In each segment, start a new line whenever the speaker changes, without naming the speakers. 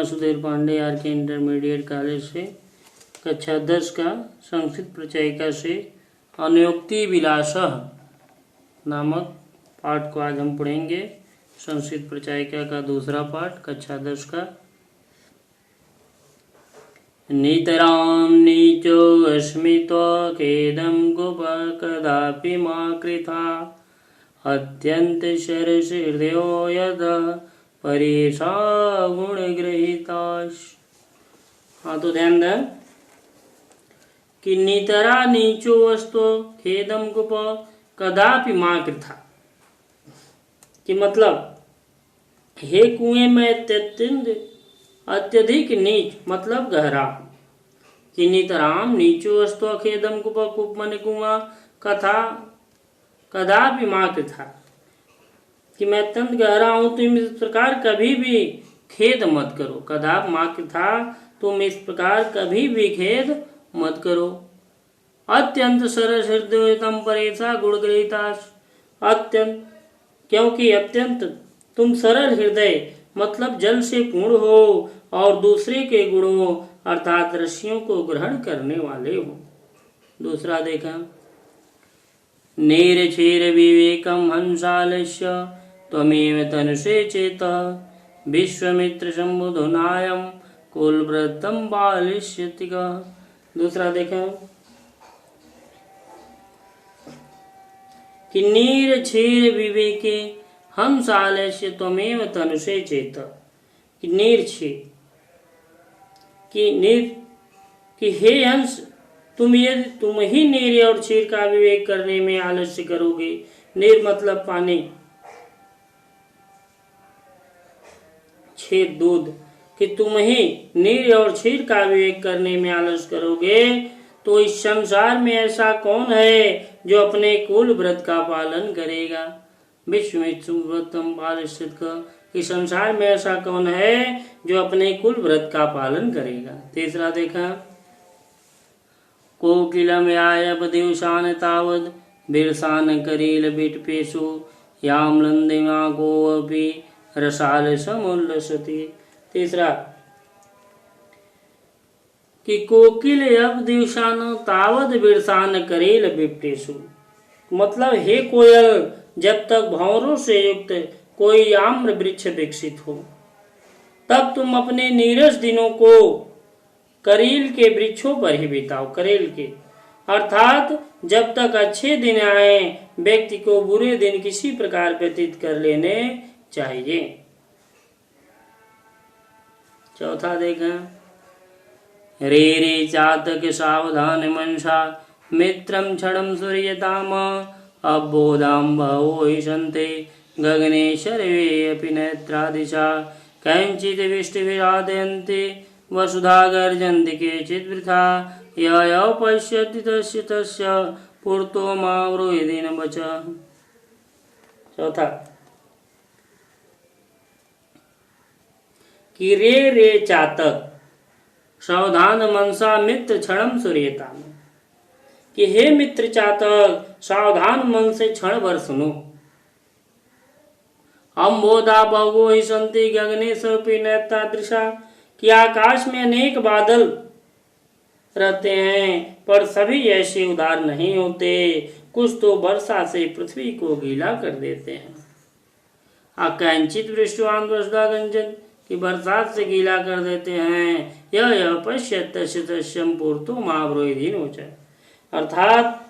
Vasudev Pandey are के intermediate college से कक्षा 10 का संस्कृत प्रचयिका से अनुयोक्ति विलासः नामक पाठ को आज हम पढ़ेंगे। संस्कृत प्रचयिका का दूसरा पाठ कक्षा 10 का। नितरां नीचो अस्मितो खेदं गुप कदापि मा कृथा अत्यंत शरसिर्दयो यद परेशा गुण गृहीताश। हाँ तो ध्यान दें कि नितरा नीचो वस्तु खेदम गुप कदापि मा कृथा कि मतलब हे कुएं में अत्यधिक नीच मतलब गहरा कि नितराम नीचो वस्तु खेदम कुप कुप मन कुआं कथा कदापि माँ कृथा कि मैं अत्यंत गहरा हूं, तुम इस प्रकार कभी भी खेद मत करो। कदाप माँ कृथा तुम इस प्रकार कभी भी खेद मत करो। अत्यंत सरस हृदयतम परेशा गुणग्रहिताश अत्यंत क्योंकि अत्यंत तुम सरल हृदय मतलब जल से पूर्ण हो और दूसरे के गुणों अर्थात ऋषियों को ग्रहण करने वाले हो। दूसरा देखा नेरचेर विवेकम हंसालस्य त्वमेव तनुषे चेत विश्वमित्र संबुधो नायम कुलव्रतम बालिष्यति। दूसरा देखा कि नीरछेर विवेके हंसालस्य त्वमेव तनुषे चेत कि नीरछे कि हे हंस तुम ही नीर और क्षीर का विवेक करने में आलस्य करोगे। नीर मतलब पानी, क्षीर दूध, कि तुम ही नीर और क्षीर का विवेक करने में आलस्य करोगे तो इस संसार में ऐसा कौन है जो अपने कुल व्रत का पालन करेगा। विश्व में व्रतम बालिष्यत इस संसार में ऐसा कौन है जो अपने कुल व्रत का पालन करेगा। तीसरा देखा कोकिलम यायब दिवसान तावद बिरसान करील बिटपेशु याम लंदिमा को अपि रसाल समुल्लसति। तीसरा कि कोकिल अब दिवसान तावद बिरसान करील बिटपेशु मतलब हे कोयल जब तक भंवरों से युक्त कोई आम्र वृक्ष विकसित हो तब तुम अपने नीरस दिनों को करील के वृक्षों पर ही बिताओ। करेल के अर्थात जब तक अच्छे दिन आए व्यक्ति को बुरे दिन किसी प्रकार व्यतीत कर लेने चाहिए। चौथा देखा रे रे चातक सावधान मनसा मित्रम क्षणम सूर्यताम अबोधाम भवो हि सन्ते गगने सर्वे अपि नेत्रादिशा कैंचित् विष्टिविरादयन्ति वसुधा गर्जन्ति केचित् वृथा य पश्यति तस्य तस्य पूर्तो मा ब्रूहि वच। चौथा कि रे चातक सावधान मनसा मित्र क्षणम सूर्यताम कि हे मित्र चातक सावधान मन से क्षण भर सुनो। अम्बोधा बहु ही संति गगने सर्पी नेता दृशा कि आकाश में अनेक बादल रहते हैं पर सभी ऐसे उदार नहीं होते। कुछ तो वर्षा से पृथ्वी को गीला कर देते हैं। अकंचित वृष्टिवान वसुधा गंजन की बरसात से गीला कर देते हैं। यह पश्यत तस्य तस्यम पूर्तो महाब्रोधीन हो जाए अर्थात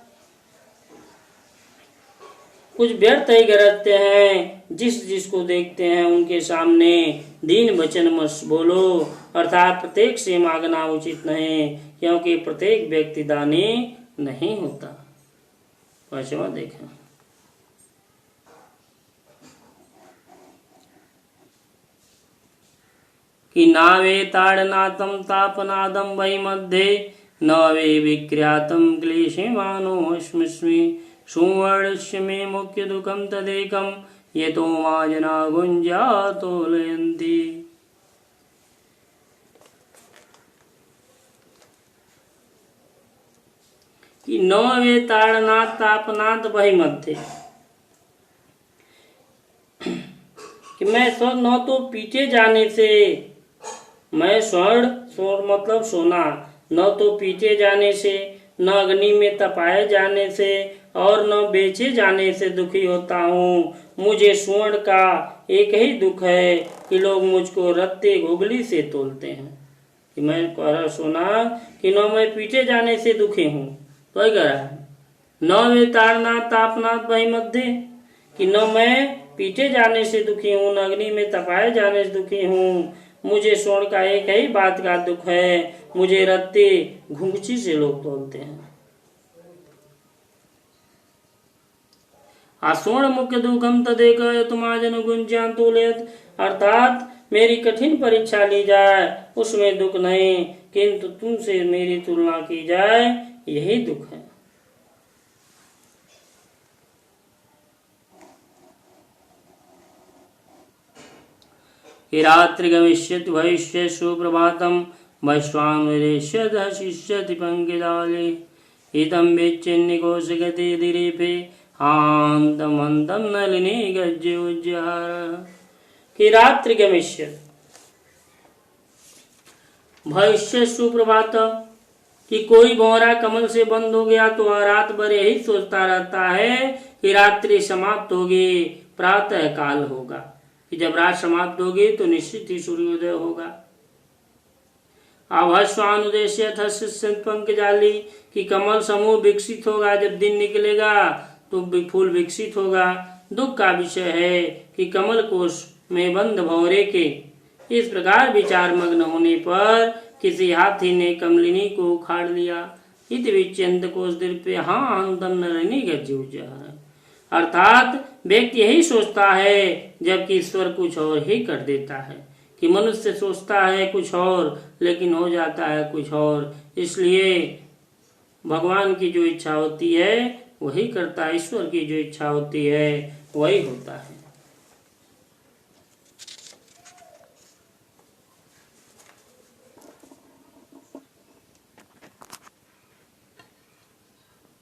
कुछ व्यर्थ ही गरजते हैं। जिसको देखते हैं उनके सामने दीन वचन मत बोलो अर्थात प्रत्येक से मांगना उचित नहीं क्योंकि प्रत्येक व्यक्ति दानी नहीं होता। पांचवा देखा कि नावे ताड़नातम तापनादम वै मध्ये न वे विक्रियातम क्लेशमानो अस्मि सुवर्णस्य मे मुख्य दुखम तदेकम यतो मा जना गुंजातोलयन्ति। कि न वे ताड़नाथ तापनाथ वही मध्य कि मैं न तो पीटे जाने से मैं स्वर्ण, स्वर्ण मतलब सोना, न तो पीटे जाने से, न अग्नि में तपाए जाने से और न बेचे जाने से दुखी होता हूँ। मुझे स्वर्ण का एक ही दुख है कि लोग मुझको रत्ते घुगली से तोलते हैं। कि मैं कह रहा सोना कि न मैं पीटे जाने से दुखी हूँ, तो कह रहा है न वे तारनाथ तापनाथ वही मध्य, कि न मैं पीटे जाने से दुखी हूँ, न अग्नि में तपाए जाने से दुखी हूँ। मुझे स्वर्ण का एक ही बात का दुख है, मुझे रत्ते घुंघची से लोग तोलते हैं। स्वर्ण मुख्य दुखम तदेक तुमाजन गुंजान तोलेत, अर्थात मेरी कठिन परीक्षा ली जाए उसमें दुख नहीं, किंतु तुमसे मेरी तुलना की जाए यही दुख है। रात्रि गमिष्यति भविष्य सुप्रभातम वैश्वानरेष्यतः शिष्यति पंकिदाले हितम वेच्चिन्निकोश गति दिरीपे हान्तमन्तं नलिनी गज्जे उज्जहार। कि रात्रि गमिष्यति भविष्य सुप्रभात, कि कोई भौरा कमल से बंद हो गया तो वह रात भर यही सोचता रहता है कि रात्रि समाप्त होगी, प्रातः काल होगा, कि जब रात समाप्त होगी तो निश्चित ही सूर्योदय होगा। अभस्वानुदेश्य पंकजाली, कि कमल समूह विकसित होगा, जब दिन निकलेगा तो फूल विकसित होगा। दुख का विषय है कि कमल कोश में बंद भौरे के इस प्रकार विचार मग्न होने पर किसी हाथी ने कमलिनी को उखाड़ लिया। इत विच्यंत कोश दिल हाँ अंतम नलिनी गज्जे, अर्थात व्यक्ति यही सोचता है जबकि ईश्वर कुछ और ही कर देता है। कि मनुष्य सोचता है कुछ और लेकिन हो जाता है कुछ और। इसलिए भगवान की जो इच्छा होती है वही करता है, ईश्वर की जो इच्छा होती है वही होता है।